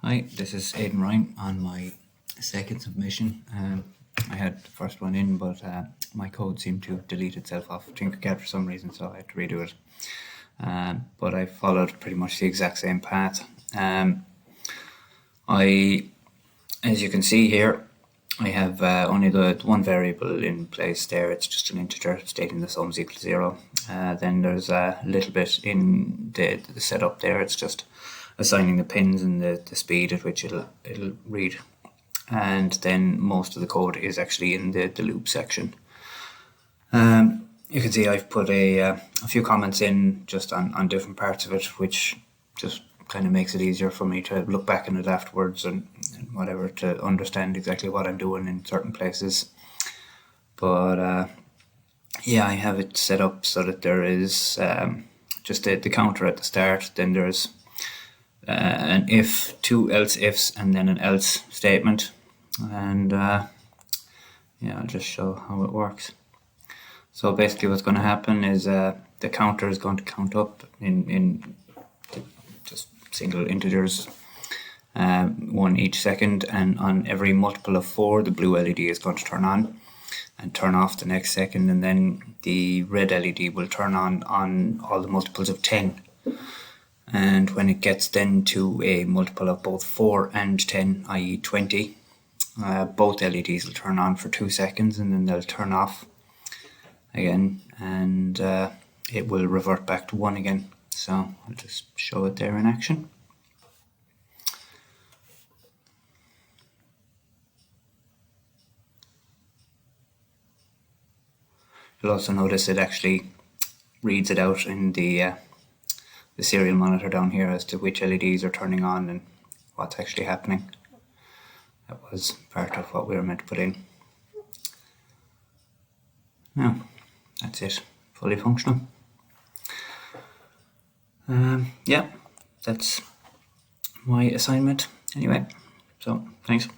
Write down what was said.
Hi, this is Aidan Ryan on my second submission. I had the first one in, but my code seemed to delete itself off Tinkercad for some reason, so I had to redo it. But I followed pretty much the exact same path. As you can see here, I have only the one variable in place there. It's just an integer stating the sum is equal to 0. Then there's a little bit in the setup there. It's just assigning the pins and the speed at which it'll read. And then most of the code is actually in the loop section. You can see I've put a few comments in just on different parts of it, which just kind of makes it easier for me to look back on it afterwards and whatever, to understand exactly what I'm doing in certain places. But yeah, I have it set up so that there is just the counter at the start, then there's an if, two else ifs, and then an else statement. And yeah, I'll just show how it works. So basically what's going to happen is the counter is going to count up in just single integers, 1 each second, and on every multiple of 4 the blue LED is going to turn on and turn off the next second, and then the red LED will turn on all the multiples of 10. And when it gets then to a multiple of both 4 and 10, i.e. 20, both LEDs will turn on for 2 seconds, and then they'll turn off again, and it will revert back to 1 again. So I'll just show it there in action. You'll also notice it actually reads it out in the serial monitor down here as to which LEDs are turning on and what's actually happening. That was part of what we were meant to put in. Now, that's it, fully functional. Yeah, that's my assignment anyway, so thanks.